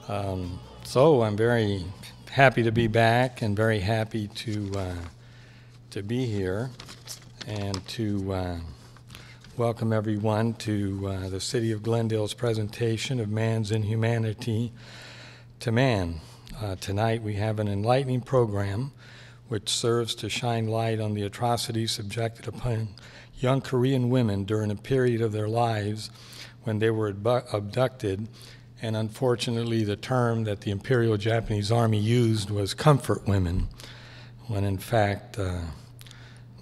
So I'm very happy to be back and very happy to be here and to welcome everyone to the City of Glendale's presentation of Man's Inhumanity to Man. Tonight we have an enlightening program which serves to shine light on the atrocities subjected upon young Korean women during a period of their lives when they were abducted, and unfortunately the term that the Imperial Japanese Army used was comfort women, when in fact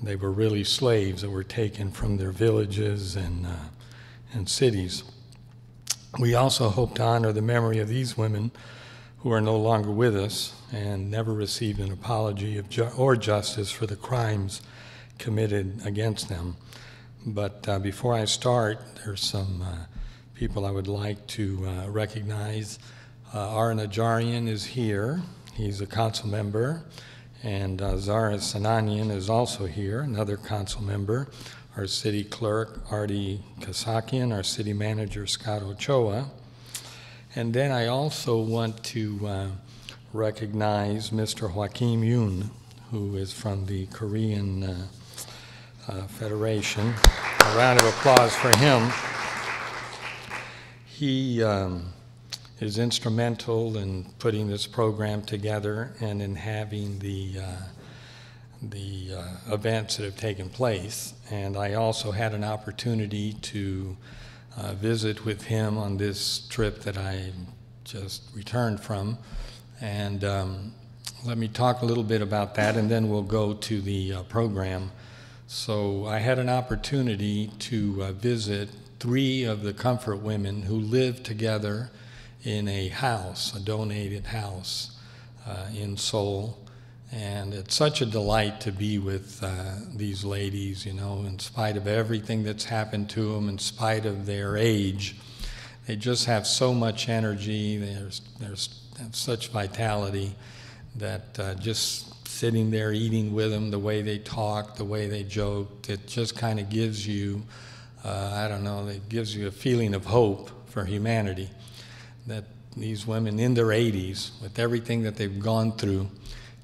they were really slaves that were taken from their villages and cities. We also hope to honor the memory of these women who are no longer with us and never received an apology or justice for the crimes committed against them. But before I start, there's some people I would like to recognize. Ara Najarian is here. He's a council member. And Zara Sananian is also here, another council member. Our city clerk, Artie Kasakian, our city manager, Scott Ochoa. And then I also want to recognize Mr. Joachim Yoon, who is from the Korean Federation. A round of applause for him. He is instrumental in putting this program together and in having the events that have taken place. And I also had an opportunity to visit with him on this trip that I just returned from. And let me talk a little bit about that, and then we'll go to the program. So I had an opportunity to visit 3 of the comfort women who lived together in a house, a donated house in Seoul. And it's such a delight to be with these ladies, you know, in spite of everything that's happened to them, in spite of their age. They just have so much energy, there's such vitality that just sitting there eating with them, the way they talk, the way they joke, it just kind of gives you, I don't know, it gives you a feeling of hope for humanity. That these women in their 80s, with everything that they've gone through,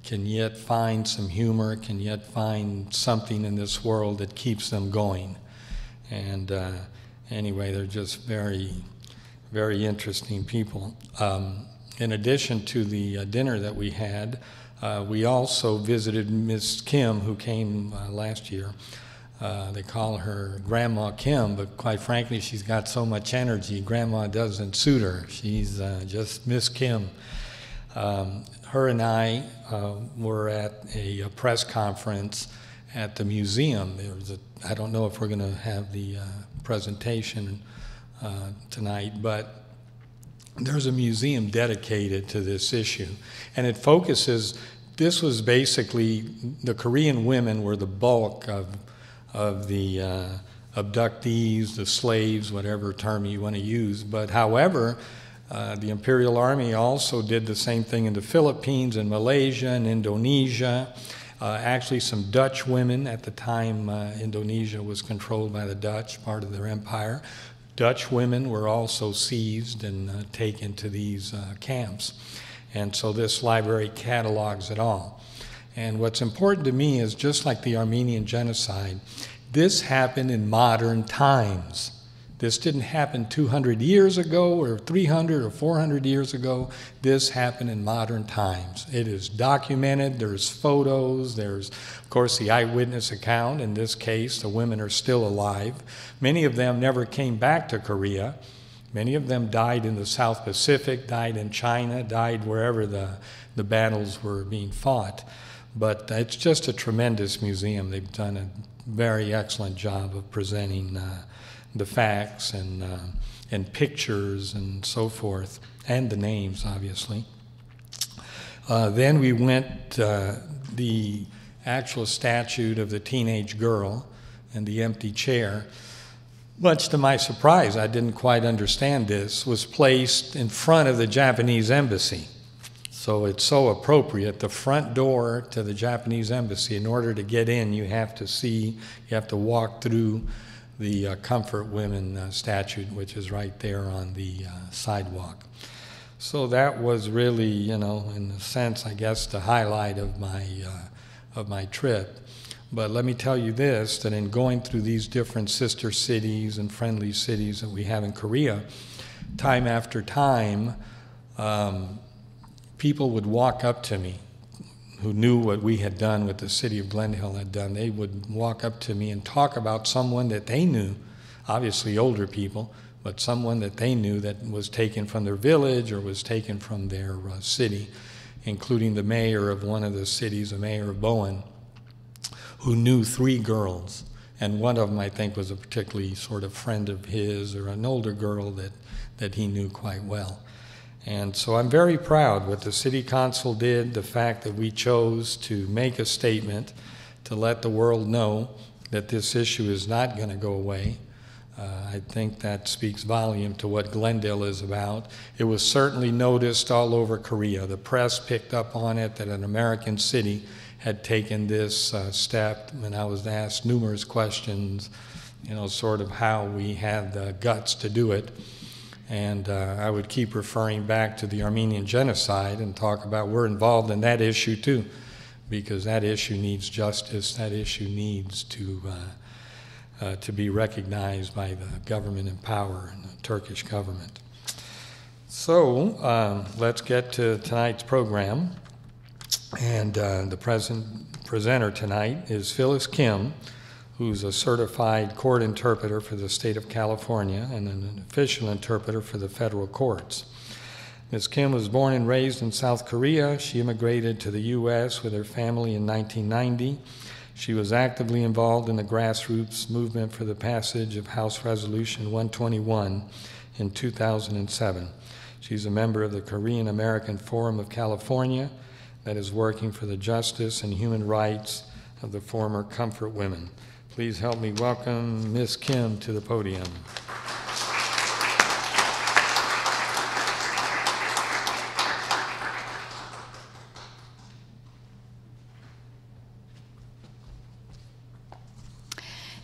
can yet find some humor, can yet find something in this world that keeps them going. And anyway, they're just very, very interesting people. In addition to the dinner that we had, we also visited Miss Kim, who came last year. They call her Grandma Kim, but quite frankly, she's got so much energy, Grandma doesn't suit her. She's just Miss Kim. Her and I were at a press conference at the museum. I don't know if we're going to have the presentation tonight, but there's a museum dedicated to this issue. And it focuses, this was basically, the Korean women were the bulk of the abductees, the slaves, whatever term you want to use. But however, the Imperial Army also did the same thing in the Philippines and Malaysia and Indonesia. Actually, some Dutch women at the time Indonesia was controlled by the Dutch, part of their empire. Dutch women were also seized and taken to these camps. And so this library catalogs it all. And what's important to me is, just like the Armenian genocide, this happened in modern times. This didn't happen 200 years ago or 300 or 400 years ago. This happened in modern times. It is documented, there's photos, there's, of course, the eyewitness account. In this case, the women are still alive. Many of them never came back to Korea. Many of them died in the South Pacific, died in China, died wherever the battles were being fought. But it's just a tremendous museum. They've done a very excellent job of presenting the facts and pictures and so forth, and the names, obviously. Then we went the actual statue of the teenage girl and the empty chair. Much to my surprise, I didn't quite understand this, was placed in front of the Japanese embassy. So it's so appropriate. The front door to the Japanese embassy, in order to get in, you have to walk through the Comfort Women statue, which is right there on the sidewalk. So that was really, you know, in a sense, I guess, the highlight of my trip. But let me tell you this, that in going through these different sister cities and friendly cities that we have in Korea, time after time, people would walk up to me who knew what we had done, what the City of Glendale had done. They would walk up to me and talk about someone that they knew, obviously older people, but someone that they knew that was taken from their village or was taken from their city, including the mayor of one of the cities, the mayor of Bowen, who knew 3 girls. And one of them, I think, was a particularly sort of friend of his, or an older girl that he knew quite well. And so I'm very proud what the city council did, the fact that we chose to make a statement to let the world know that this issue is not going to go away. I think that speaks volume to what Glendale is about. It was certainly noticed all over Korea. The press picked up on it that an American city had taken this step, and I was asked numerous questions, you know, sort of how we had the guts to do it. And I would keep referring back to the Armenian genocide and talk about we're involved in that issue too, because that issue needs justice, that issue needs to be recognized by the government in power and the Turkish government. So let's get to tonight's program. And the presenter tonight is Phyllis Kim, who's a certified court interpreter for the state of California and an official interpreter for the federal courts. Ms. Kim was born and raised in South Korea. She immigrated to the U.S. with her family in 1990. She was actively involved in the grassroots movement for the passage of House Resolution 121 in 2007. She's a member of the Korean American Forum of California that is working for the justice and human rights of the former comfort women. Please help me welcome Ms. Kim to the podium.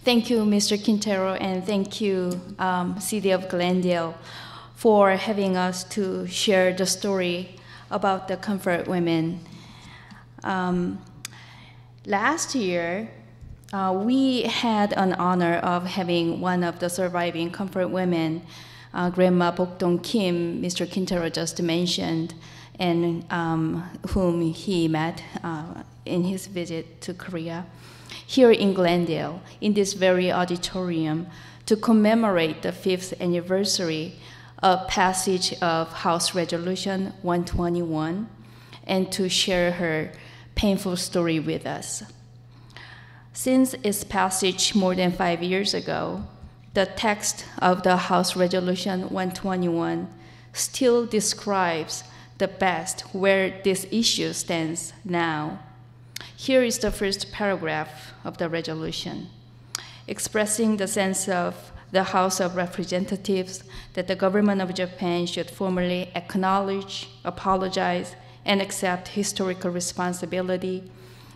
Thank you, Mr. Quintero, and thank you, City of Glendale, for having us to share the story about the comfort women. Last year, we had an honor of having one of the surviving comfort women, Grandma Bokdong Kim, Mr. Quintero just mentioned, and whom he met in his visit to Korea, here in Glendale, in this very auditorium, to commemorate the 5th anniversary of passage of House Resolution 121, and to share her painful story with us. Since its passage more than 5 years ago, the text of the House Resolution 121 still describes the best where this issue stands now. Here is the first paragraph of the resolution, expressing the sense of the House of Representatives that the government of Japan should formally acknowledge, apologize, and accept historical responsibility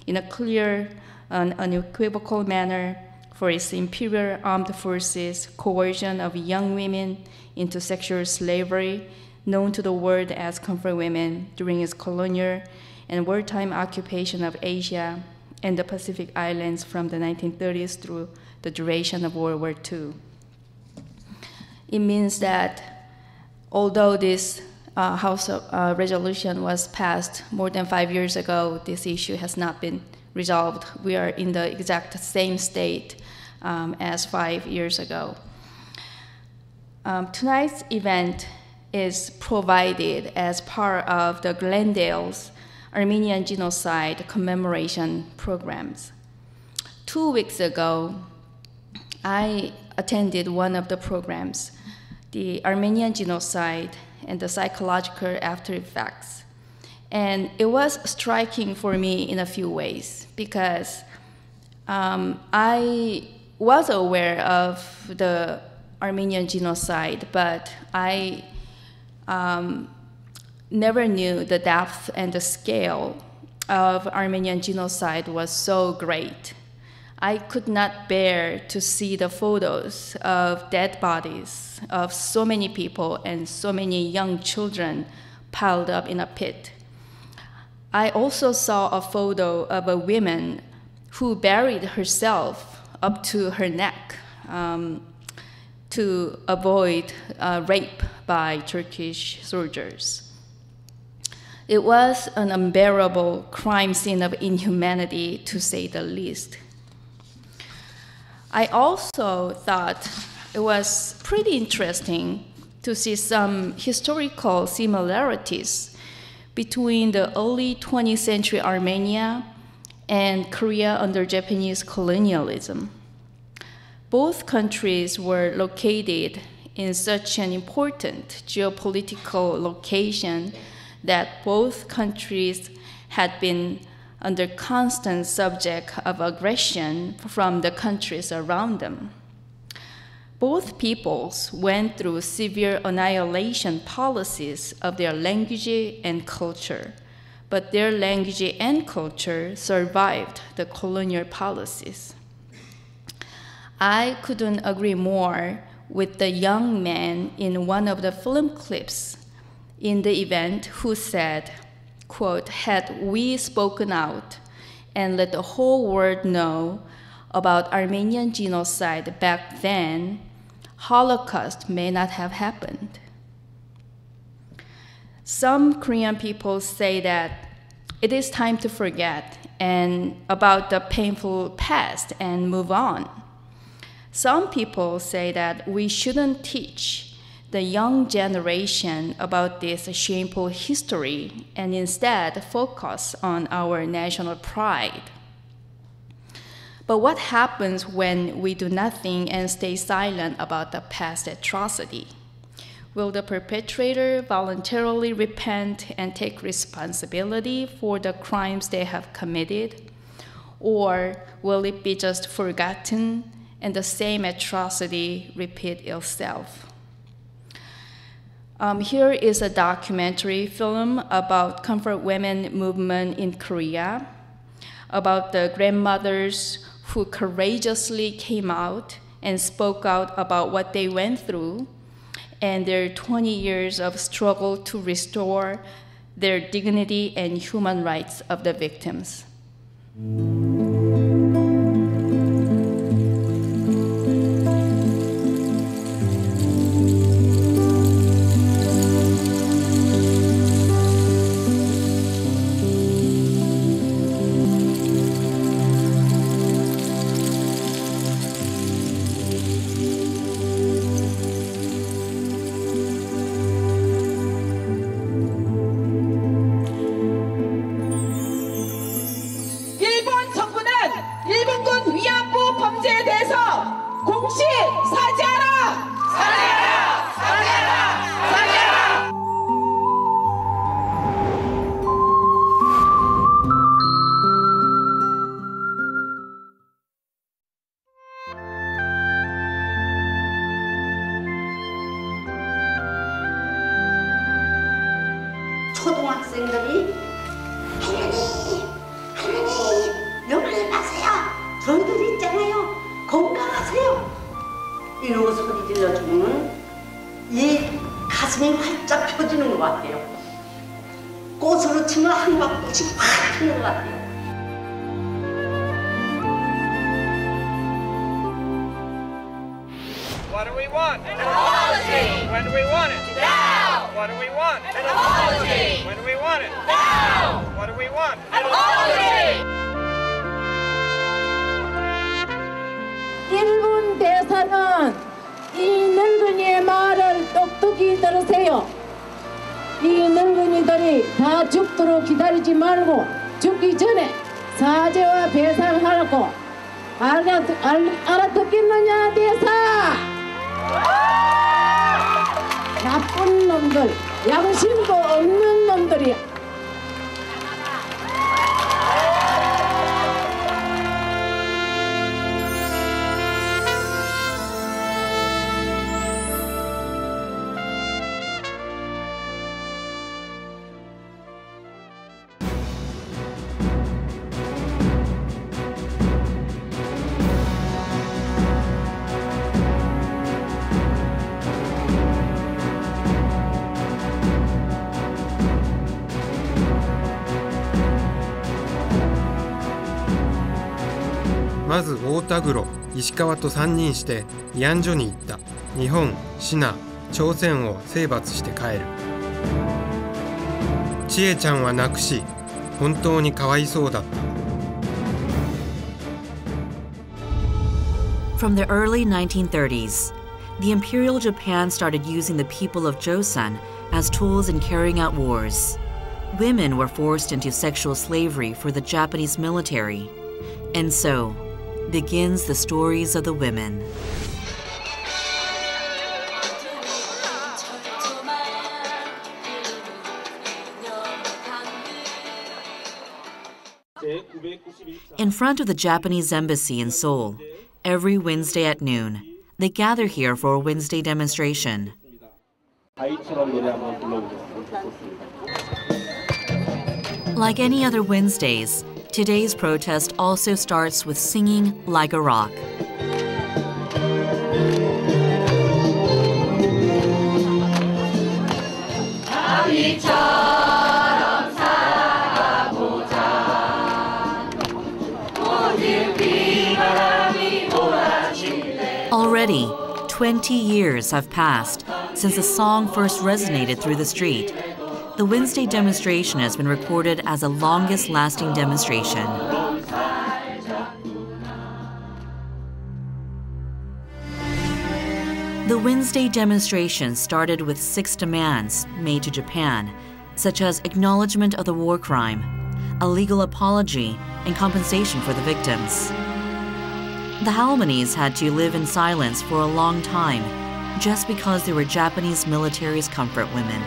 in a clear and unequivocal manner for its imperial armed forces' coercion of young women into sexual slavery, known to the world as comfort women, during its colonial and wartime occupation of Asia and the Pacific Islands from the 1930s through the duration of World War II. It means that although this House resolution was passed more than 5 years ago, this issue has not been resolved. We are in the exact same state as 5 years ago. Tonight's event is provided as part of the Glendale's Armenian Genocide commemoration programs. 2 weeks ago, I attended one of the programs, the Armenian Genocide and the Psychological After Effects. And it was striking for me in a few ways because I was aware of the Armenian Genocide, but I never knew the depth and the scale of Armenian genocide was so great. I could not bear to see the photos of dead bodies of so many people and so many young children piled up in a pit. I also saw a photo of a woman who buried herself up to her neck to avoid rape by Turkish soldiers. It was an unbearable crime scene of inhumanity, to say the least. I also thought it was pretty interesting to see some historical similarities between the early 20th century Armenia and Korea under Japanese colonialism. Both countries were located in such an important geopolitical location that both countries had been under constant subject of aggression from the countries around them. Both peoples went through severe annihilation policies of their language and culture, but their language and culture survived the colonial policies. I couldn't agree more with the young man in one of the film clips in the event who said, quote, "Had we spoken out and let the whole world know about Armenian genocide back then, Holocaust may not have happened." Some Korean people say that it is time to forget and about the painful past and move on. Some people say that we shouldn't teach the young generation about this shameful history and instead focus on our national pride. But what happens when we do nothing and stay silent about the past atrocity? Will the perpetrator voluntarily repent and take responsibility for the crimes they have committed? Or will it be just forgotten and the same atrocity repeat itself? Here is a documentary film about comfort women movement in Korea, about the grandmothers who courageously came out and spoke out about what they went through and their 20 years of struggle to restore their dignity and human rights of the victims. 초등학생들이 할머니 열을 나세요. 저희들 있잖아요. 건강하세요. 이러고 소리 질러주면 이 가슴이 활짝 펴지는 것 같아요. 꽃으로 치면 한박꽃이 확 피는 것 같아요. What do we want? An apology! When do we want it? Now! What do we want? An apology! When do we want it? Now! What do we want? An apology! 일본 대사는 이 늙은이의 말을 똑똑히 들으세요. 이 늙은이들이 다 죽도록 기다리지 말고 죽기 전에 사죄와 배상하라고 알아듣겠느냐 대사? 나쁜 놈들, 양심도 없는 놈들이야. まず太田黒、石川と3人して慰安所に行った。日本、シナ、朝鮮を征伐して帰る。千恵ちゃんは泣くし、本当にかわいそうだった。From the early 1930s, the Imperial Japan started using the people of Joseon as tools in carrying out wars. Women were forced into sexual slavery for the Japanese military, and so begins the stories of the women. In front of the Japanese embassy in Seoul, every Wednesday at noon, they gather here for a Wednesday demonstration. Like any other Wednesdays, today's protest also starts with singing like a rock. Already, 20 years have passed since the song first resonated through the street. The Wednesday demonstration has been recorded as the longest-lasting demonstration. The Wednesday demonstration started with 6 demands made to Japan, such as acknowledgement of the war crime, a legal apology, and compensation for the victims. The Halmanis had to live in silence for a long time just because they were Japanese military's comfort women.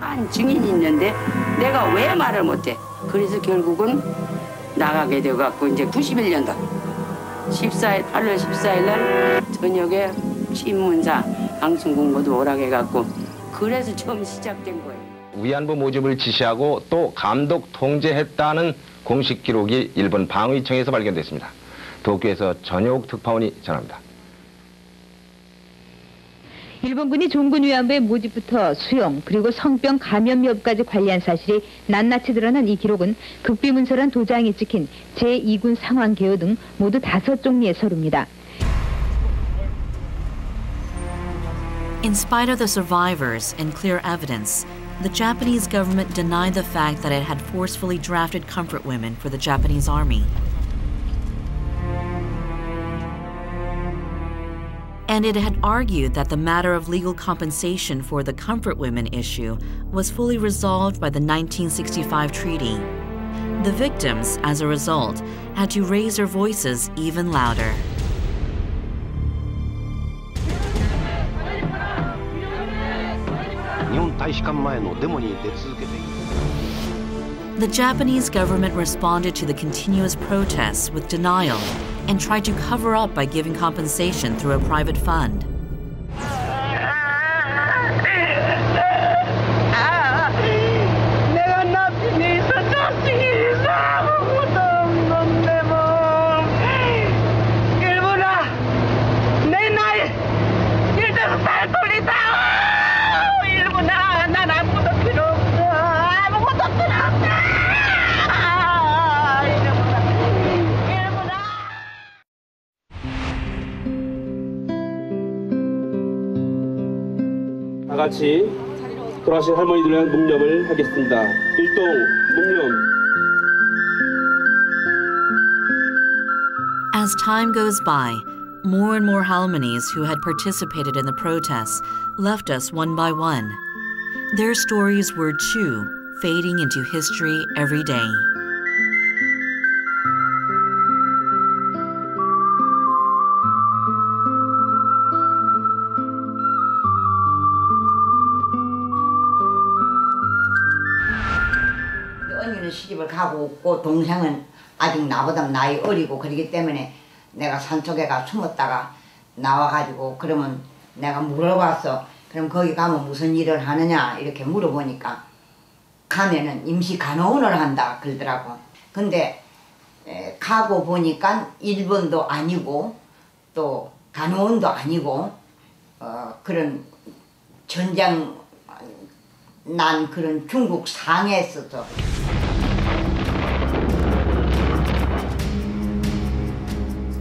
한 증인이 있는데 내가 왜 말을 못해? 그래서 결국은 나가게 돼갖고 이제 91년도 8월 14일 날 저녁에 신문사 방송국모두 오락해갖고 그래서 처음 시작된 거예요. 위안부 모집을 지시하고 또 감독 통제했다는 공식 기록이 일본 방위청에서 발견됐습니다. 도쿄에서 전효욱 특파원이 전합니다. 일본군이 종군 위안부의 모집부터 수용 그리고 성병 감염 여부까지 관리한 사실이 낱낱이 드러난 이 기록은 극비문서란 도장이 찍힌 제2군 상황 개요 등 모두 5종류의 서류입니다. In spite of the survivors and clear evidence, the Japanese government denied the fact that it had forcefully drafted comfort women for the Japanese army. And it had argued that the matter of legal compensation for the comfort women issue was fully resolved by the 1965 treaty. The victims, as a result, had to raise their voices even louder. The Japanese government responded to the continuous protests with denial and tried to cover up by giving compensation through a private fund. 같이 돌아가신 할머니들을 위한 묵념을 하겠습니다. 일동 묵념. As time goes by, more and more Halmanis who had participated in the protests left us one by one. Their stories were too fading into history every day. 언니는 시집을 가고 없고 동생은 아직 나보다 나이 어리고 그러기 때문에 내가 산속에 가 숨었다가 나와가지고 그러면 내가 물어봤어. 그럼 거기 가면 무슨 일을 하느냐 이렇게 물어보니까 가면은 임시 간호원을 한다 그러더라고. 근데 가고 보니까 일본도 아니고 또 간호원도 아니고 그런 전장 난 그런 중국 상해에서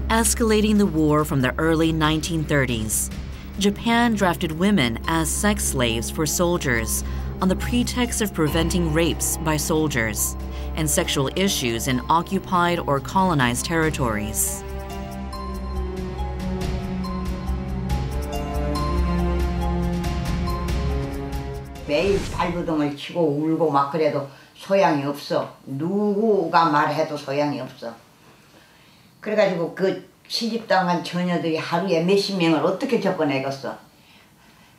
Escalating the war from the early 1930s, Japan drafted women as sex slaves for soldiers on the pretext of preventing rapes by soldiers and sexual issues in occupied or colonized territories. 매일 발버둥을 치고 울고 막 그래도 소양이 없어. 누구가 말해도 소양이 없어. 그래가지고 그 시집당한 처녀들이 하루에 몇십 명을 어떻게 접어내겠어.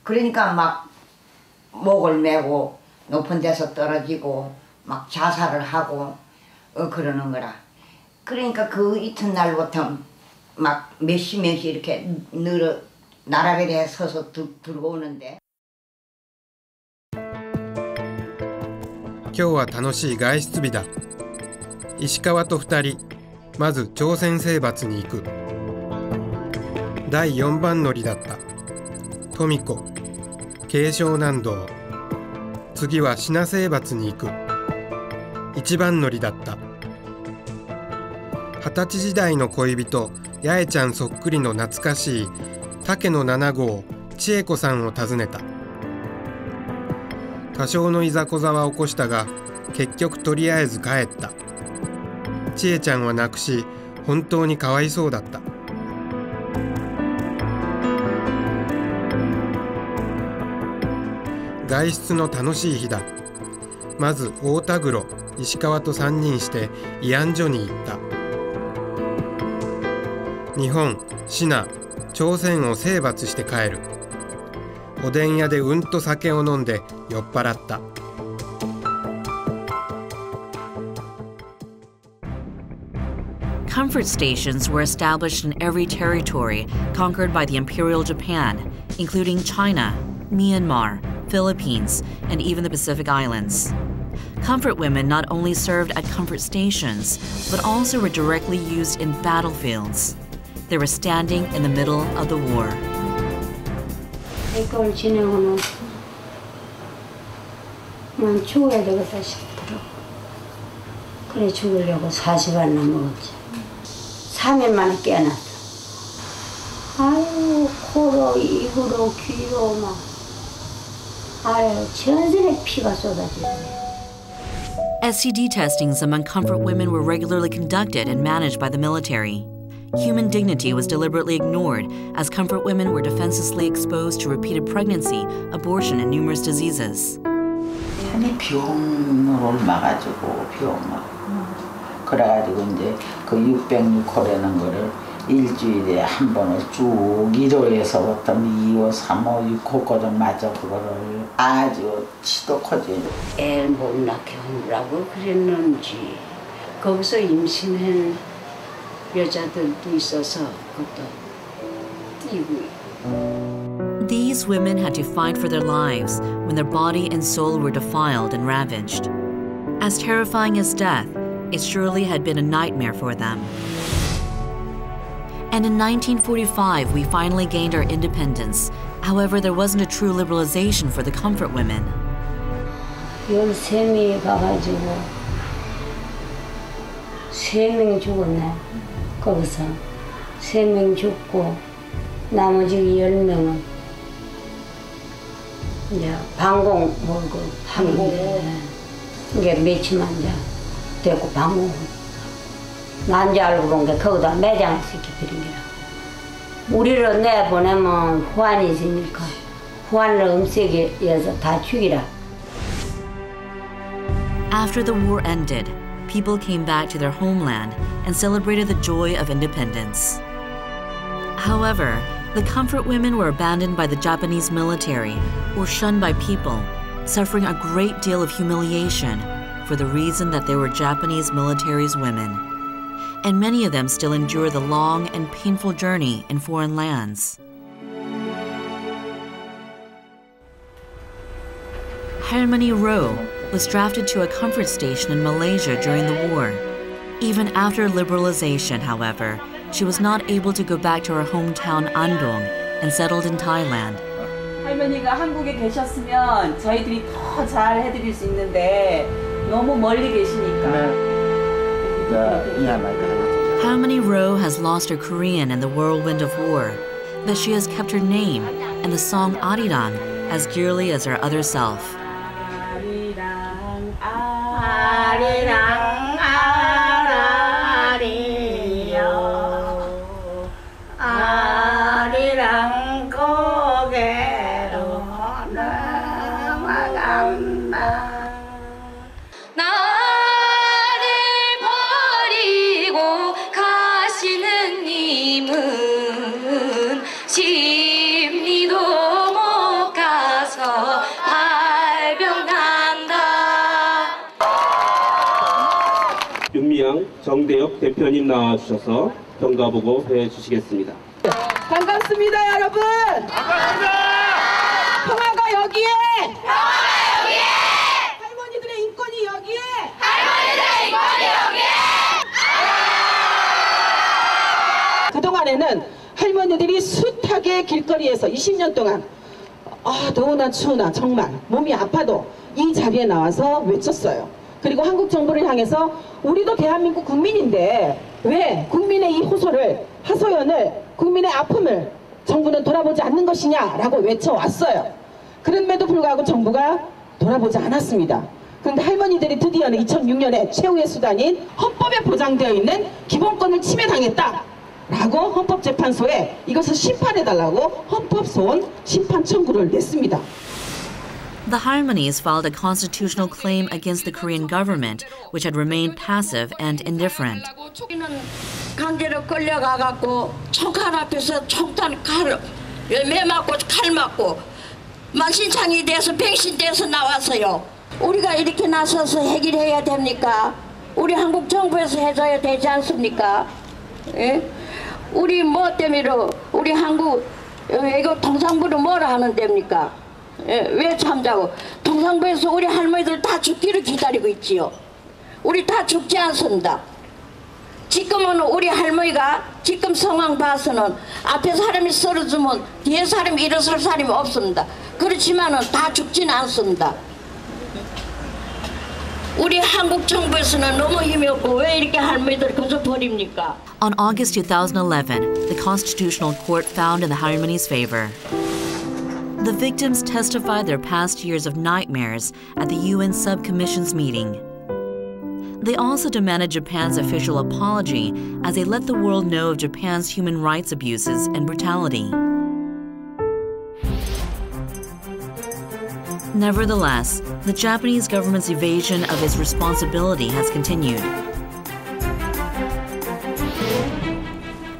그러니까 막 목을 메고 높은 데서 떨어지고 막 자살을 하고 그러는 거라. 그러니까 그 이튿날부터 막 몇십 명씩 이렇게 나라별에 서서 들어오는데. 今日は楽しい外出日だ。石川と2人、まず朝鮮征伐に行く。第4番乗りだった。富子、慶尚南道。次は品征伐に行く。1番乗りだった。20歳時代の恋人、八重ちゃんそっくりの懐かしい竹の7号、千恵子さんを訪ねた。多少のいざこざは起こしたが、結局とりあえず帰った。千恵ちゃんは亡くし、本当にかわいそうだった。外出の楽しい日だ。まず大田黒、石川と3人して慰安所に行った。日本、シナ、朝鮮を征伐して帰る。おでん屋でうんと酒を飲んで酔っ払った。Comfort stations were established in every territory conquered by the Imperial Japan, including China, Myanmar, Philippines, and even the Pacific Islands. Comfort women not only served at comfort stations, but also were directly used in battlefields. They were standing in the middle of the war. 이걸 지내고 나서 난 죽어야 되겠다 싶더라고. 그래 죽으려고 40알 넘어갔지. 3일 만에 깨어났어. 아유 코로 입으로 귀로 막 아유 전신에 피가 쏟아지네. STD testings among comfort women were regularly conducted and managed by the military. Human dignity was deliberately ignored as comfort women were defenselessly exposed to repeated pregnancy, abortion, and numerous diseases. 산이 병을 옮아가지고 병을 그래가지고 이제 그 606호라는 거를 일주일에 한 번을 쭉 1호에서부터 2호, 3호, 6호까지 맞아 그거를 아주 지독하지. 애를 못 낳게 하느라고 그랬는지 거기서 임신한 여자들도 있어서 그것도 뛰고. These women had to fight for their lives when their body and soul were defiled and ravaged. As terrifying as death, it surely had been a nightmare for them. And in 1945, we finally gained our independence. However, there wasn't a true liberalization for the comfort women. 13명이 가가지고 3명 죽었네. 거기서 3명 죽고 나머지 10명은 이제 방공 몰고 방공에 이게 며칠만 이제 됐고 방공 난지 알고 본 게 거기다 매장을 시켜드린 거라. 우리를 내보내면 후환이 있으니까 후환을 음색에서 다 죽이라. After the war ended, people came back to their homeland and celebrated the joy of independence. However, the comfort women were abandoned by the Japanese military or shunned by people, suffering a great deal of humiliation for the reason that they were Japanese military's women. And many of them still endure the long and painful journey in foreign lands. Harmony Rowe was drafted to a comfort station in Malaysia during the war. Even after liberalization, however, she was not able to go back to her hometown Andong and settled in Thailand. 할머니가 한국에 계셨으면 저희들이 더 잘 해드릴 수 있는데 너무 멀리 계시니까. 네. 인하마이트 Harmony Rowe has lost her Korean in the whirlwind of war, but she has kept her name and the song Arirang as dearly as her other self. 정대혁 대표님 나와주셔서 경과보고 해주시겠습니다. 반갑습니다, 여러분. 반갑습니다. 평화가 여기에. 평화가 여기에. 할머니들의 인권이 여기에. 할머니들의 인권이 여기에. 그동안에는 할머니들이 숱하게 길거리에서 20년 동안 더우나 추우나 정말 몸이 아파도 이 자리에 나와서 외쳤어요. 그리고 한국 정부를 향해서 우리도 대한민국 국민인데 왜 국민의 이 호소를, 하소연을, 국민의 아픔을 정부는 돌아보지 않는 것이냐라고 외쳐왔어요. 그럼에도 불구하고 정부가 돌아보지 않았습니다. 그런데 할머니들이 드디어는 2006년에 최후의 수단인 헌법에 보장되어 있는 기본권을 침해당했다라고 헌법재판소에 이것을 심판해달라고 헌법소원 심판 청구를 냈습니다. The Harmonies filed a constitutional claim against the Korean government, which had remained passive and indifferent. 강제로 끌려가갖고 총칼 앞에서 총탄 칼 매 맞고 칼 맞고 만신창이 돼서 백신돼서 나왔어요. 우리가 이렇게 나서서 해결해야 됩니까? 우리 한국 정부에서 해줘야 되지 않습니까? 예? 우리 뭐 때문에 우리 한국 이거 통상부로 뭐라 하는 데입니까? 예, 왜 참자고? 통상부에서 우리 할머니들 다 죽기를 기다리고 있지요. 우리 다 죽지 않습니다. 지금은 우리 할머니가 지금 상황 봐서는 앞에 사람이 쓰러지면 뒤에 사람이 일어설 사람이 없습니다. 그렇지만은 다 죽지는 않습니다. 우리 한국 정부에서는 너무 힘이 없고 왜 이렇게 할머니들 그저 버립니까? On August 2011, the Constitutional Court found in the Harmonies' favor. The victims testified their past years of nightmares at the UN Subcommission's meeting. They also demanded Japan's official apology as they let the world know of Japan's human rights abuses and brutality. Nevertheless, the Japanese government's evasion of its responsibility has continued.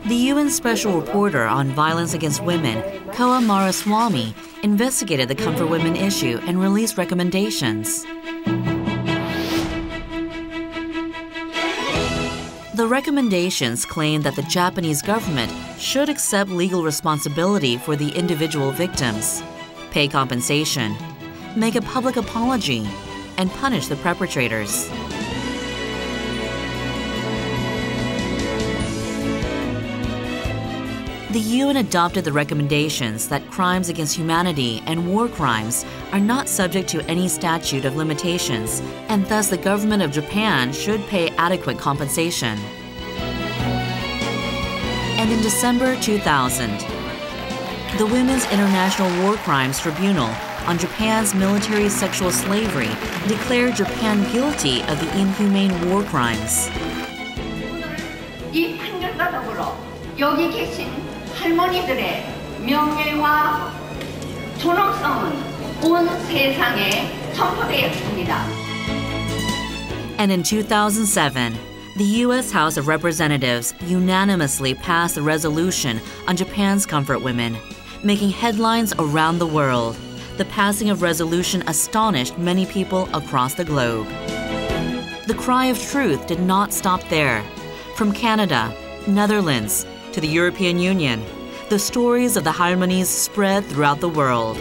The UN Special Reporter on Violence Against Women, Koa Maraswamy, investigated the Comfort Women issue and released recommendations. The recommendations claim that the Japanese government should accept legal responsibility for the individual victims, pay compensation, make a public apology, and punish the perpetrators. The UN adopted the recommendations that crimes against humanity and war crimes are not subject to any statute of limitations, and thus the government of Japan should pay adequate compensation. And in December 2000, the Women's International War Crimes Tribunal on Japan's military sexual slavery declared Japan guilty of the inhumane war crimes. 이 판결과 더불어 여기 계신 할머니들의 명예와 존엄성은 온 세상에 선포되었습니다. And in 2007, the U.S. House of Representatives unanimously passed a resolution on Japan's comfort women, making headlines around the world. The passing of resolution astonished many people across the globe. The cry of truth did not stop there. From Canada, Netherlands, to the European Union, the stories of the Harmonies spread throughout the world.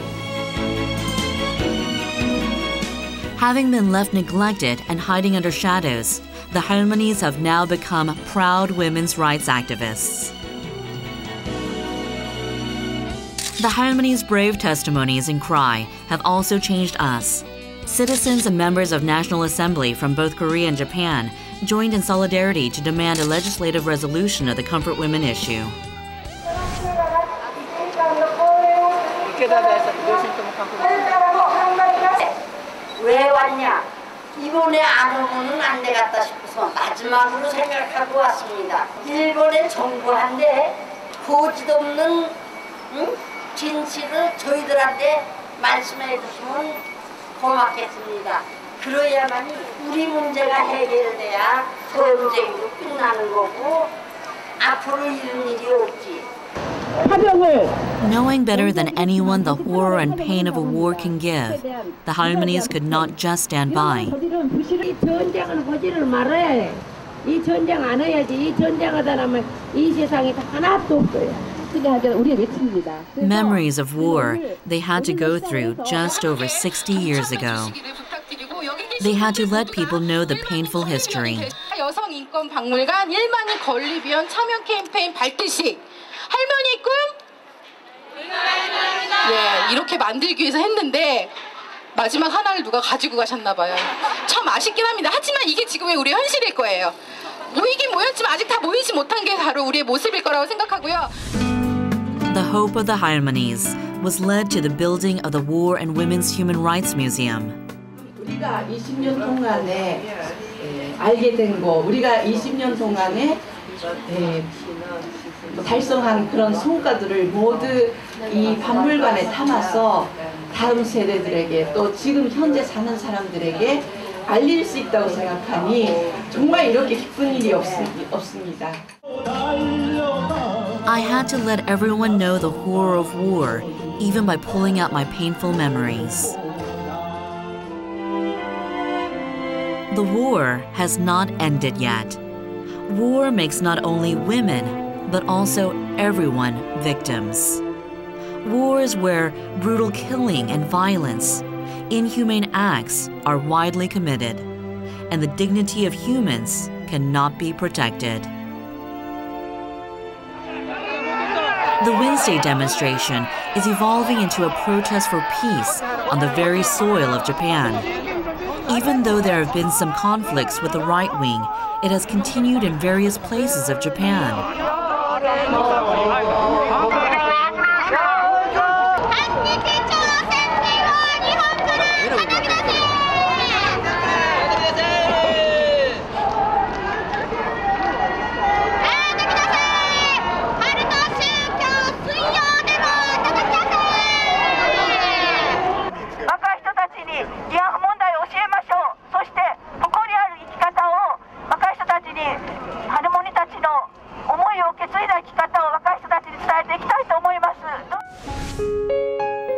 Having been left neglected and hiding under shadows, the Harmonies have now become proud women's rights activists. The Harmonies' brave testimonies and cry have also changed us. Citizens and members of National Assembly from both Korea and Japan joined in solidarity to demand a legislative resolution of the comfort women issue. 왜 왔냐? 이번에 안 오면은 안 되겠다 싶어서 마지막으로 생각하고 왔습니다. 일본의 정부한테 보지도 없는 진실을 저희들한테 말씀해 주시면 고맙겠습니다. 그래야만 우리 문제가 해결돼야 전쟁도 끝나는 거고 앞으로 이런 일이 없지. Knowing better than anyone the horror and pain of a war can give, the Halmanis could not just stand by. 이 전쟁을 보지를 말아야 해. 이 전쟁 안 해야지. 이 전쟁하다 나면 이 세상에 하나도 없어요. Memories of war they had to go through just over 60 years ago. They had to let people know the painful history. 여성 인권 박물관 1만인 건립위원 참여 캠페인 발대식 할머니 꿈? 예, 이렇게 만들기 위해서 했는데 마지막 하나를 누가 가지고 가셨나 봐요. 참 아쉽긴 합니다. 하지만 이게 지금의 우리의 현실일 거예요. 모이긴 모였지만 아직 다 모이지 못한 게 바로 우리의 모습일 거라고 생각하고요. The hope of the Halmanis was led to the building of the War and Women's Human Rights Museum. 우리가 20년 동안에 알게 된 거, 우리가 20년 동안에 달성한 그런 성과들을 모두 이 박물관에 담아서 다음 세대들에게 또 지금 현재 사는 사람들에게 알릴 수 있다고 생각하니 정말 이렇게 기쁜 일이 없습니다. I had to let everyone know the horror of war, even by pulling out my painful memories. The war has not ended yet. War makes not only women, but also everyone victims. War is where brutal killing and violence, inhumane acts are widely committed, and the dignity of humans cannot be protected. The Wednesday demonstration is evolving into a protest for peace on the very soil of Japan. Even though there have been some conflicts with the right wing, it has continued in various places of Japan.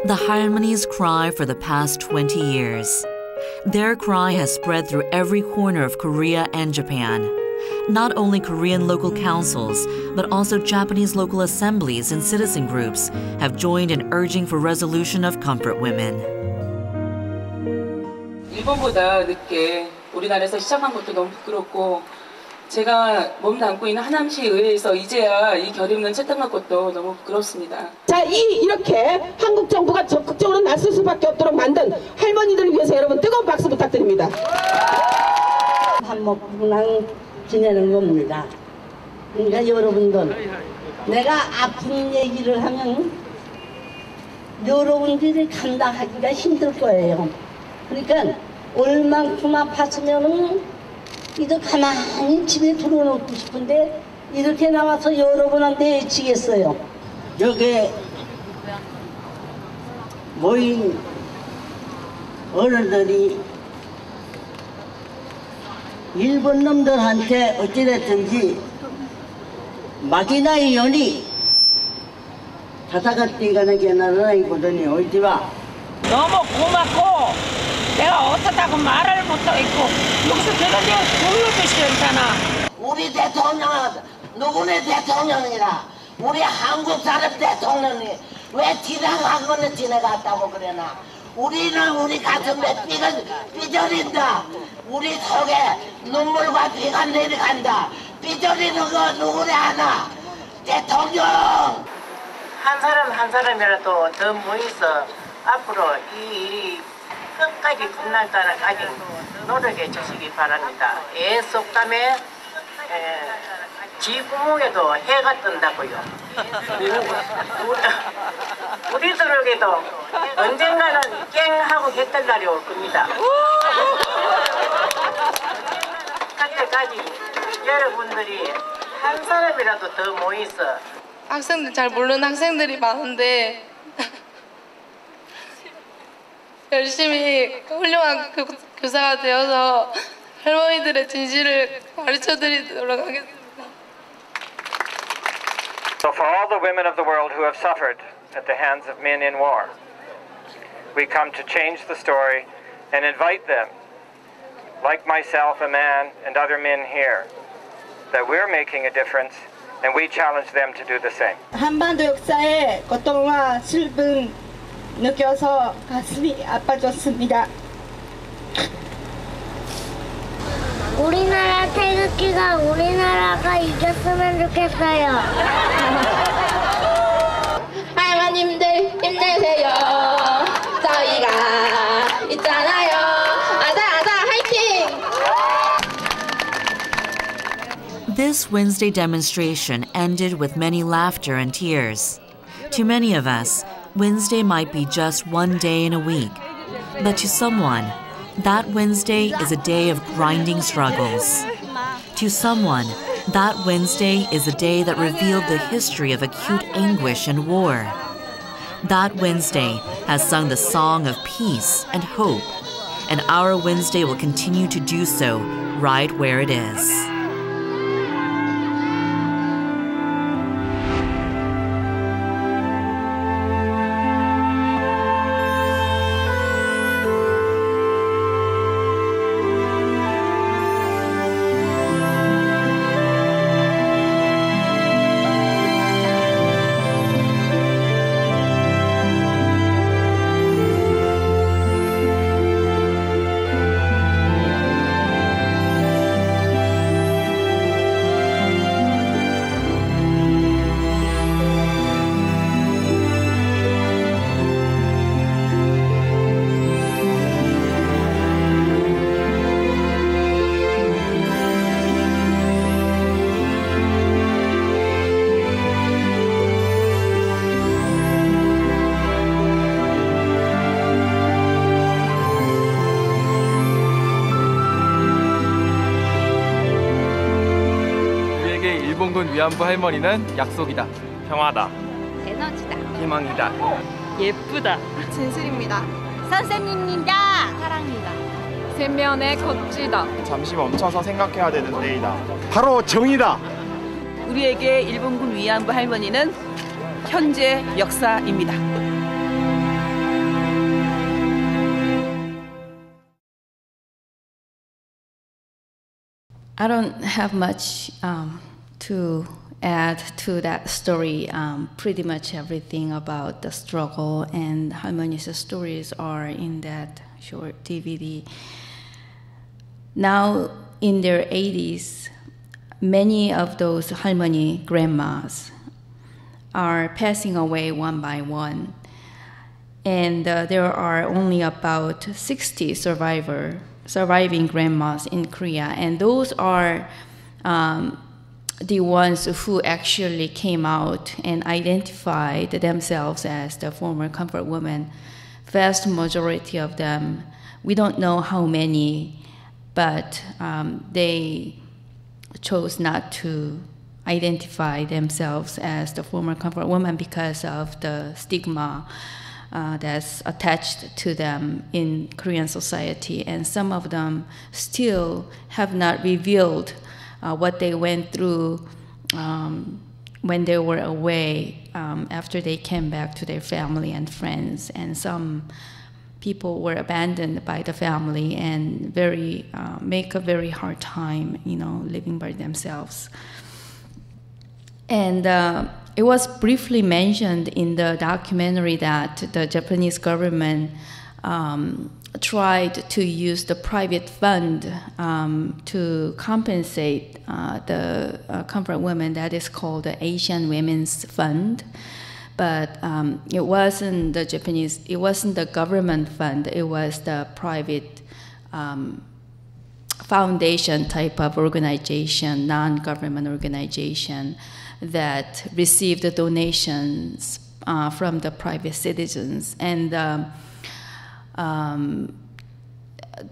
The Halmanis cry for the past 20 years. Their cry has spread through every corner of Korea and Japan. Not only Korean local councils, but also Japanese local assemblies and citizen groups have joined in urging for resolution of comfort women. 일본보다 늦게 우리나라에서 시작한 것도 너무 부끄럽고 제가 몸담고 있는 하남시 의회에서 이제야 이 결의문을 채택한 것도 너무 부끄럽습니다. 자, 이렇게 한국 정부가 적극적으로 나설 수밖에 없도록 만든 할머니들을 위해서 여러분 뜨거운 박수 부탁드립니다. 밥 먹고랑 지내는 겁니다. 그러니까 여러분들 내가 아픈 얘기를 하면 여러분들이 감당하기가 힘들 거예요. 그러니까 얼만큼 아팠으면은 이도 가만히 집에 들어놓고 싶은데 이렇게 나와서 여러분한테 애치겠어요. 여기 모인 어른들이 일본 놈들한테 어찌됐든지 마기나이 연이 자타가띠가는 게 나라이거든요. 어디와 너무 고맙고 내가 어떻다고 말을 못하겠고 여기서 내가 돌려주시 괜찮아. 우리 대통령은 누구네 대통령이라 우리 한국 사람 대통령이 왜 지나가거나 지나갔다고 그러나 우리는 우리 가슴에 삐져린다. 우리 속에 눈물과 피가 내려간다. 삐져리는 거 누구네 하나 대통령 한 사람 한 사람이라도 더 모여서 앞으로 이 일이 끝까지 끝날 때까지 노력해 주시기 바랍니다. 애 속담에 쥐구멍에도 해가 뜬다고요. 우리들에게도 언젠가는 깽하고 했던 날이 올 겁니다. 그때까지 여러분들이 한 사람이라도 더 모여서 학생들 잘 모르는 학생들이 많은데 열심히 훌륭한 교사가 되어서 할머니들의 진실을 가르쳐드리도록 하겠습니다. So for all the women of the world who have suffered at the hands of men in war, we come to change the story and invite them, like myself, a man, and other men here, that we're making a difference and we challenge them to do the same. 한반도 역사의 고통과 슬픔 느껴서 가슴이 아파졌습니다. 우리나라 태극기가 우리나라가 이겼으면 좋겠어요. 할머님들 힘내세요. 저희가 있잖아요. 아자 화이팅! This Wednesday demonstration ended with many laughter and tears. To many of us, Wednesday might be just one day in a week, but to someone, that Wednesday is a day of grinding struggles. To someone, that Wednesday is a day that revealed the history of acute anguish and war. That Wednesday has sung the song of peace and hope, and our Wednesday will continue to do so right where it is. 일본군 위안부 할머니는 약속이다. 평화다. 에너지다. 희망이다. 예쁘다. 진실입니다. 선생님입니다. 사랑이다. 세면의 겉지다. 잠시 멈춰서 생각해야 되는 때이다. 바로 정의다. 우리에게 일본군 위안부 할머니는 현재 역사입니다. I don't have much to add to that story. Pretty much everything about the struggle and Harmony's stories are in that short DVD. Now, in their 80s, many of those Harmony grandmas are passing away one by one. And there are only about 60 surviving grandmas in Korea, and those are the ones who actually came out and identified themselves as the former comfort women. Vast majority of them, we don't know how many, but they chose not to identify themselves as the former comfort woman because of the stigma that's attached to them in Korean society, and some of them still have not revealed what they went through when they were away after they came back to their family and friends. And some people were abandoned by the family and make a very hard time, living by themselves. And it was briefly mentioned in the documentary that the Japanese government tried to use the private fund to compensate the comfort women. That is called the Asian Women's Fund. but it wasn't the Japanese, it wasn't the government fund, it was the private foundation type of organization, non-government organization that received the donations from the private citizens. And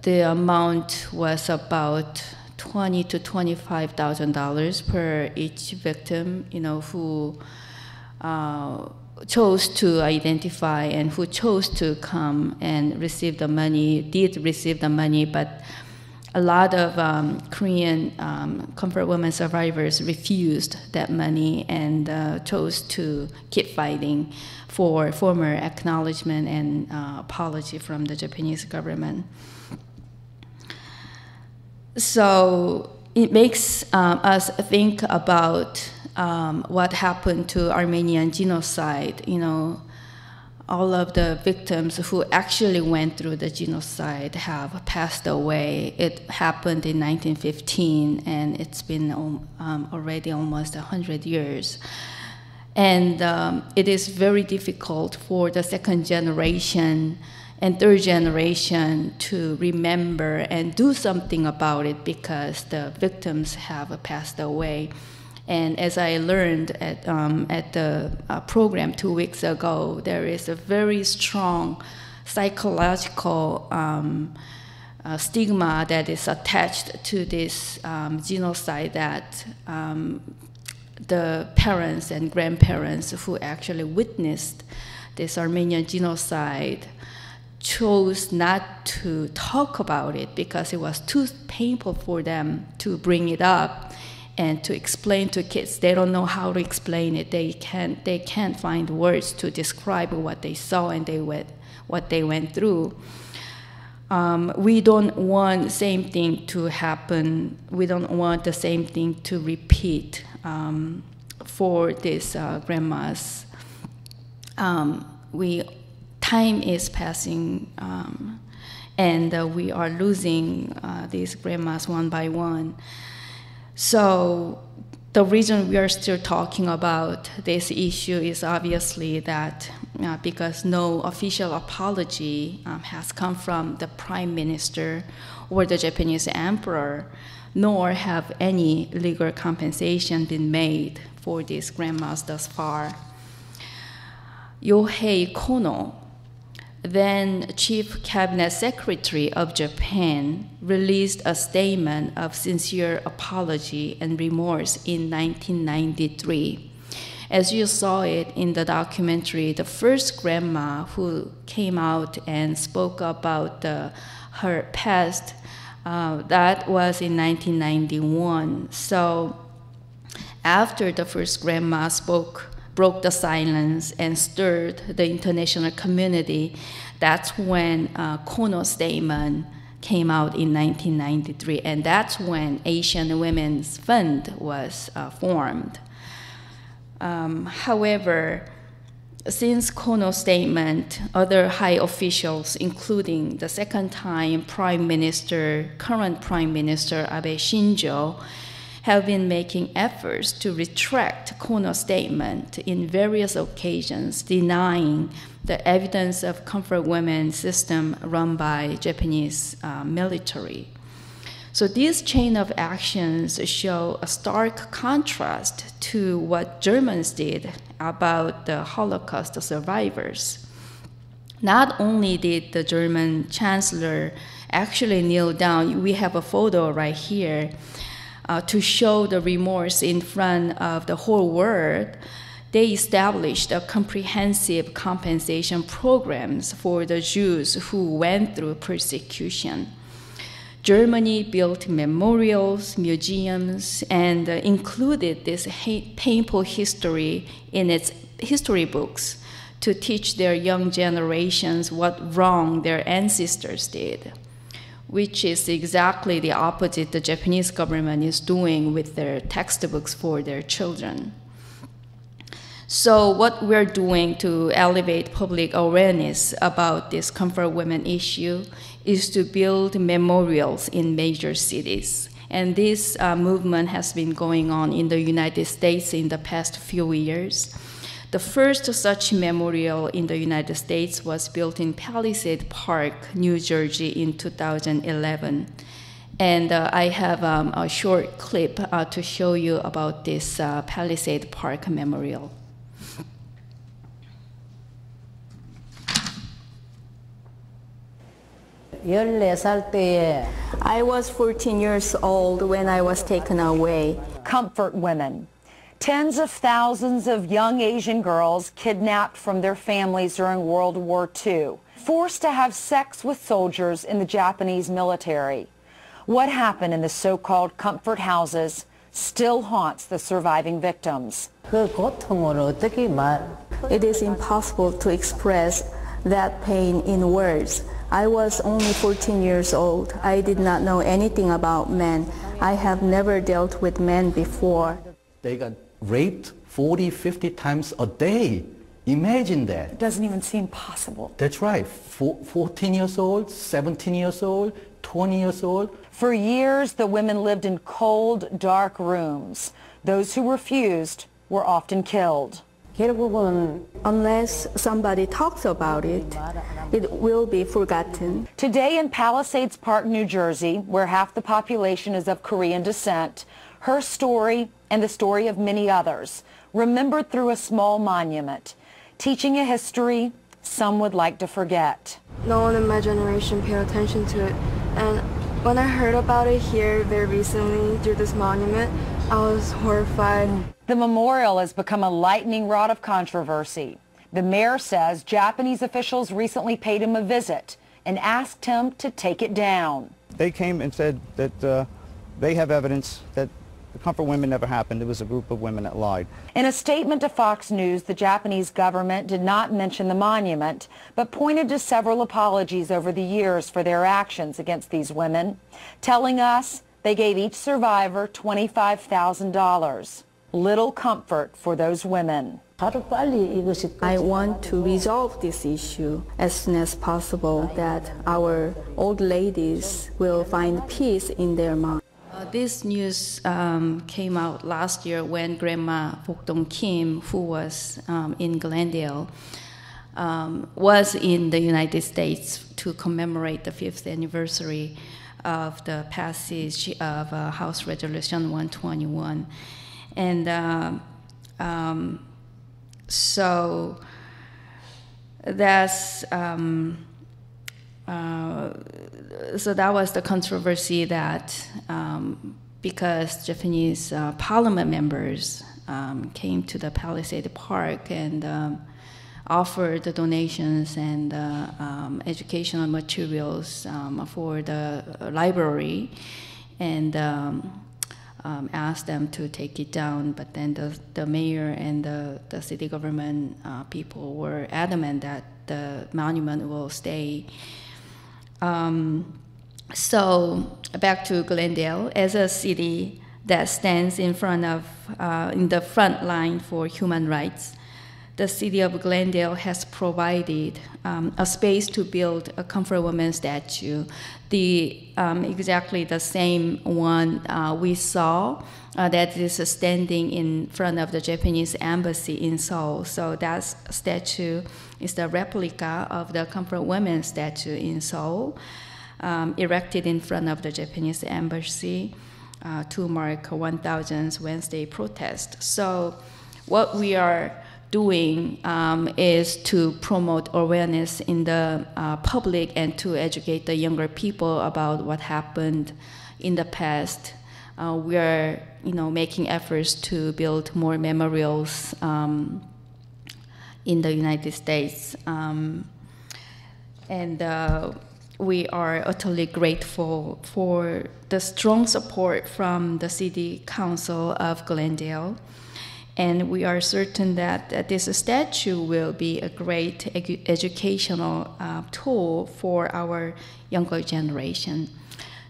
the amount was about $20,000 to $25,000 per each victim, who chose to identify and who chose to come and receive the money, did receive the money, but a lot of Korean comfort women survivors refused that money and chose to keep fighting for former acknowledgement and apology from the Japanese government. So it makes us think about what happened to Armenian genocide. All of the victims who actually went through the genocide have passed away. It happened in 1915, and it's been already almost 100 years. And it is very difficult for the second generation and third generation to remember and do something about it because the victims have passed away. And as I learned at the program 2 weeks ago, there is a very strong psychological stigma that is attached to this genocide, that the parents and grandparents who actually witnessed this Armenian genocide chose not to talk about it because it was too painful for them to bring it up and to explain to kids. They don't know how to explain it. They can't find words to describe what they saw and what they went through. We don't want the same thing to happen. We don't want the same thing to repeat for these grandmas. Time is passing, and we are losing these grandmas one by one. So the reason we are still talking about this issue is obviously that because no official apology has come from the Prime Minister or the Japanese Emperor, nor have any legal compensation been made for these grandmas thus far. Yohei Kono, then Chief Cabinet Secretary of Japan, released a statement of sincere apology and remorse in 1993. As you saw it in the documentary, the first grandma who came out and spoke about her past, that was in 1991. So after the first grandma broke the silence and stirred the international community, that's when Kono's statement came out in 1993, and that's when Asian Women's Fund was formed. However, since Kono's statement, other high officials, including the second-time current Prime Minister Abe Shinzo, have been making efforts to retract Kono's statement in various occasions, denying the evidence of comfort women system run by Japanese military. So this chain of actions show a stark contrast to what Germans did about the Holocaust survivors. Not only did the German Chancellor actually kneel down, we have a photo right here, to show the remorse in front of the whole world, they established a comprehensive compensation programs for the Jews who went through persecution. Germany built memorials, museums, and included this painful history in its history books to teach their young generations what wrong their ancestors did, which is exactly the opposite the Japanese government is doing with their textbooks for their children. So what we're doing to elevate public awareness about this comfort women issue is to build memorials in major cities. And this movement has been going on in the United States in the past few years. The first such memorial in the United States was built in Palisade Park, New Jersey in 2011. And I have a short clip to show you about this Palisade Park memorial. I was 14 years old when I was taken away. Comfort women. Tens of thousands of young Asian girls kidnapped from their families during World War II, forced to have sex with soldiers in the Japanese military. What happened in the so-called comfort houses still haunts the surviving victims. It is impossible to express that pain in words. I was only 14 years old. I did not know anything about men. I have never dealt with men before. They got raped 40, 50 times a day. Imagine that. It doesn't even seem possible. That's right. 14 years old, 17 years old, 20 years old. For years, the women lived in cold, dark rooms. Those who refused were often killed. Unless somebody talks about it, it will be forgotten. Today in Palisades Park, New Jersey, where half the population is of Korean descent, her story and the story of many others, remembered through a small monument, teaching a history some would like to forget. No one in my generation paid attention to it, and when I heard about it here very recently through this monument, I was horrified. The memorial has become a lightning rod of controversy. The mayor says Japanese officials recently paid him a visit and asked him to take it down. They came and said that they have evidence that the Comfort Women never happened. It was a group of women that lied. In a statement to Fox News, the Japanese government did not mention the monument, but pointed to several apologies over the years for their actions against these women, telling us they gave each survivor $25,000. Little comfort for those women. I want to resolve this issue as soon as possible, that our old ladies will find peace in their mind. This news came out last year when Grandma Bokdong Kim, who was in Glendale, was in the United States to commemorate the 5th anniversary of the passage of House Resolution 121. And so that's so that was the controversy that because Japanese parliament members came to the Palisade Park and offered the donations and educational materials for the library, and asked them to take it down, but then the mayor and the city government people were adamant that the monument will stay. So back to Glendale, as a city that stands in the front line for human rights, the City of Glendale has provided a space to build a Comfort Woman statue, exactly the same one we saw that is standing in front of the Japanese embassy in Seoul. So that statue is the replica of the Comfort Woman statue in Seoul, erected in front of the Japanese embassy to mark 1000th Wednesday protest. So what we are doing is to promote awareness in the public and to educate the younger people about what happened in the past. We are, making efforts to build more memorials in the United States, and we are utterly grateful for the strong support from the City Council of Glendale. And we are certain that this statue will be a great educational tool for our younger generation.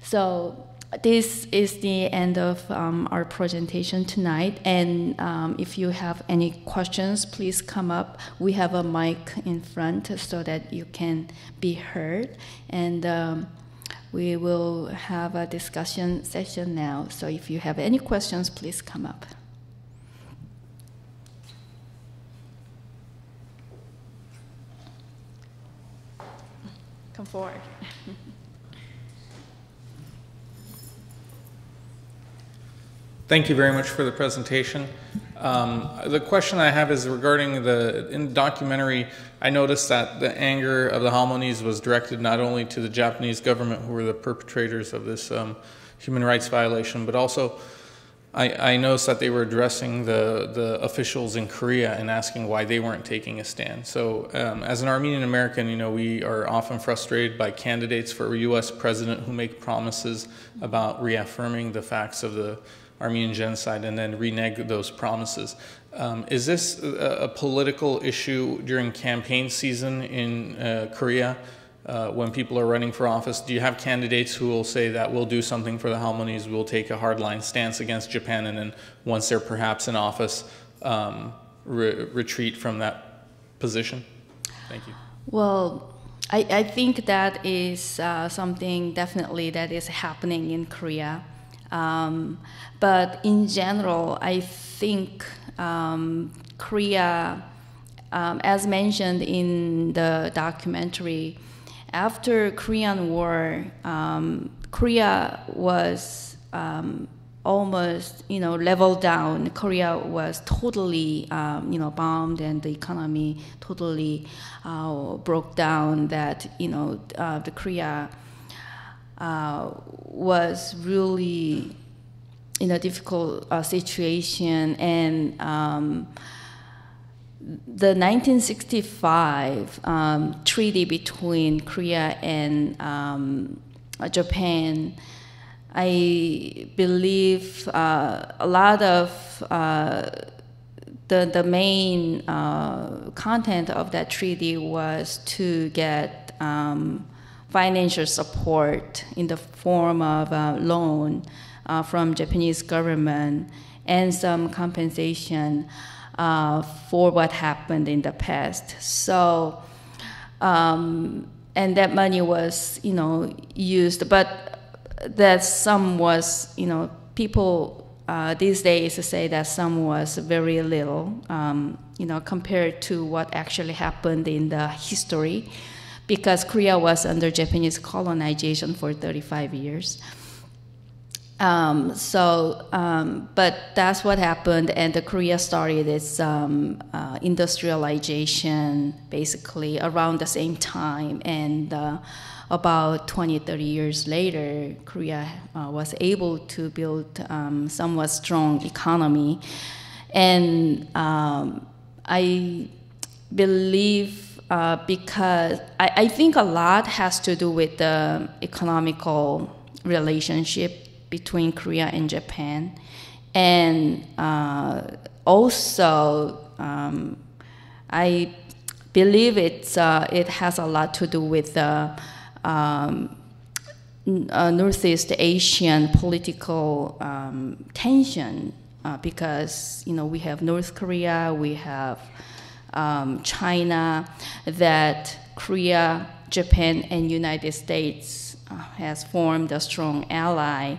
So this is the end of our presentation tonight. And if you have any questions, please come up. We have a mic in front so that you can be heard. And we will have a discussion session now. So if you have any questions, please come up. come forward. Thank you very much for the presentation. The question I have is regarding in the documentary, I noticed that the anger of the Halmones was directed not only to the Japanese government, who were the perpetrators of this human rights violation, but also I noticed that they were addressing the officials in Korea and asking why they weren't taking a stand. So as an Armenian American, we are often frustrated by candidates for a U.S. president who make promises about reaffirming the facts of the Armenian genocide and then renege those promises. Is this a political issue during campaign season in Korea when people are running for office? Do you have candidates who will say that we'll do something for the Halmones, we'll take a hardline stance against Japan, and then once they're perhaps in office, retreat from that position? Thank you. Well, I think that is something definitely that is happening in Korea. But in general, I think Korea, as mentioned in the documentary, after Korean War, Korea was almost, leveled down. Korea was totally, bombed, and the economy totally broke down. That, the Korea was really in a difficult situation, and the 1965 treaty between Korea and Japan, I believe a lot of the main content of that treaty was to get financial support in the form of a loan from Japanese government and some compensation for what happened in the past. So, and that money was, used, but that some was, people these days say that some was very little, compared to what actually happened in the history, because Korea was under Japanese colonization for 35 years. But that's what happened, and the Korea started its industrialization basically around the same time, and about 20-30 years later, Korea was able to build somewhat strong economy, and I believe because I think a lot has to do with the economical relationship between Korea and Japan, and also I believe it has a lot to do with the Northeast Asian political tension, because we have North Korea, we have China, that Korea, Japan, and United States has formed a strong ally,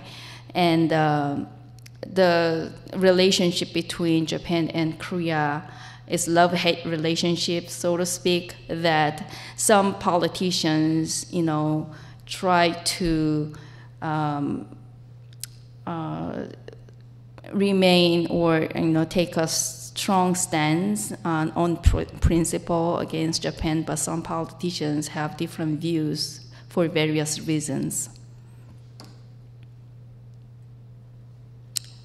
and the relationship between Japan and Korea is love-hate relationship, so to speak, that some politicians, try to remain or take a strong stance on principle against Japan, but some politicians have different views for various reasons.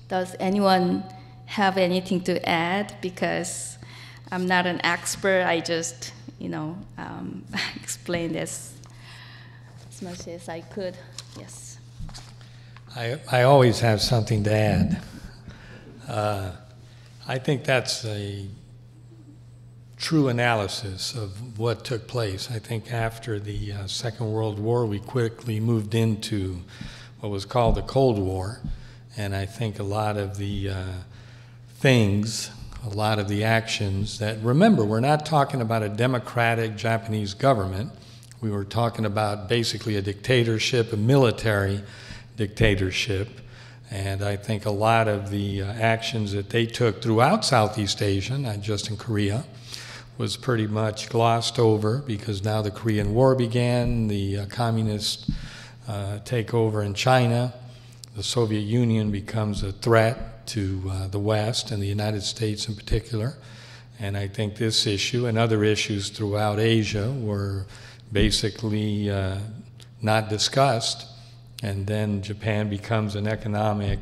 Does anyone have anything to add? Because I'm not an expert, I just, explained as much as I could. Yes. I always have something to add. I think that's a true analysis of what took place. I think after the Second World War, we quickly moved into what was called the Cold War, and I think a lot of the things, a lot of the actions that, remember, we're not talking about a democratic Japanese government. We were talking about basically a dictatorship, a military dictatorship, and I think a lot of the actions that they took throughout Southeast Asia, not just in Korea, was pretty much glossed over because now the Korean War began, the communist takeover in China, the Soviet Union becomes a threat to the West and the United States in particular. And I think this issue and other issues throughout Asia were basically not discussed. And then Japan becomes an economic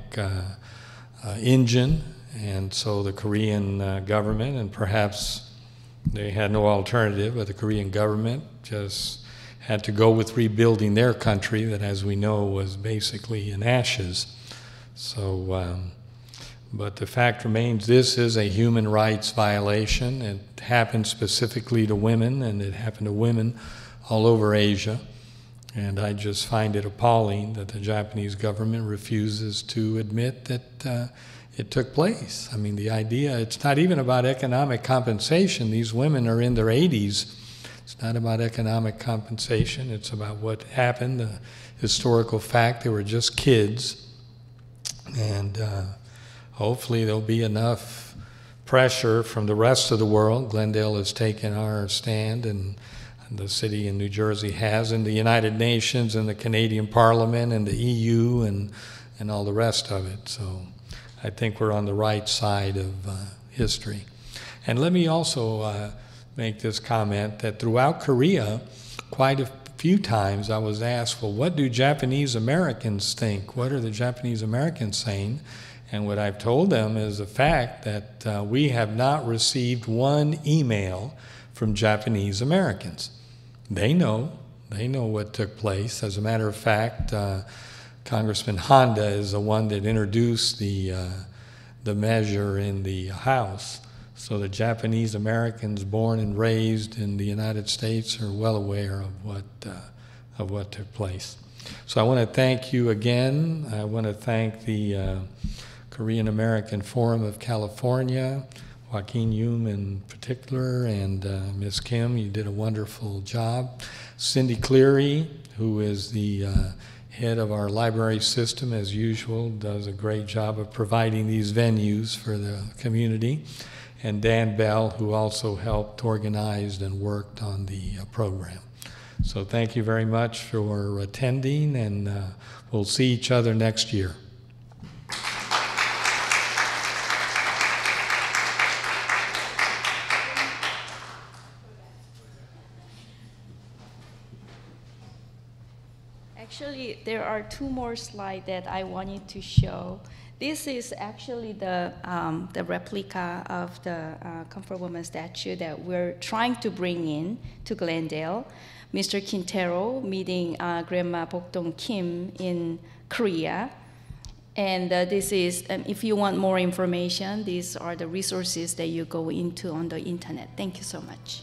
engine. And so the Korean government, and perhaps they had no alternative, but the Korean government just had to go with rebuilding their country that, as we know, was basically in ashes. So, but the fact remains, this is a human rights violation. It happened specifically to women, and it happened to women all over Asia. And I just find it appalling that the Japanese government refuses to admit that it took place. I mean, the idea, it's not even about economic compensation. These women are in their 80s. It's not about economic compensation. It's about what happened, the historical fact. They were just kids. And hopefully there'll be enough pressure from the rest of the world. Glendale has taken our stand, and the city in New Jersey has, and the United Nations and the Canadian Parliament and the EU and all the rest of it. So I think we're on the right side of history. And let me also make this comment that throughout Korea, quite a few times I was asked, well, what do Japanese Americans think? What are the Japanese Americans saying? And what I've told them is the fact that we have not received one email from Japanese Americans. They know what took place. As a matter of fact, Congressman Honda is the one that introduced the measure in the House. So the Japanese Americans born and raised in the United States are well aware of what took place. So I want to thank you again. I want to thank the Korean American Forum of California, Joaquin Youm in particular, and Ms. Kim, you did a wonderful job. Cindy Cleary, who is the head of our library system, as usual, does a great job of providing these venues for the community. And Dan Bell, who also helped organize and worked on the program. So thank you very much for attending, and we'll see each other next year. Actually, there are two more slides that I wanted to show. This is actually the replica of the Comfort Woman statue that we're trying to bring in to Glendale. Mr. Quintero meeting Grandma Bokdong Kim in Korea. And this is, if you want more information, these are the resources that you go into on the internet. Thank you so much.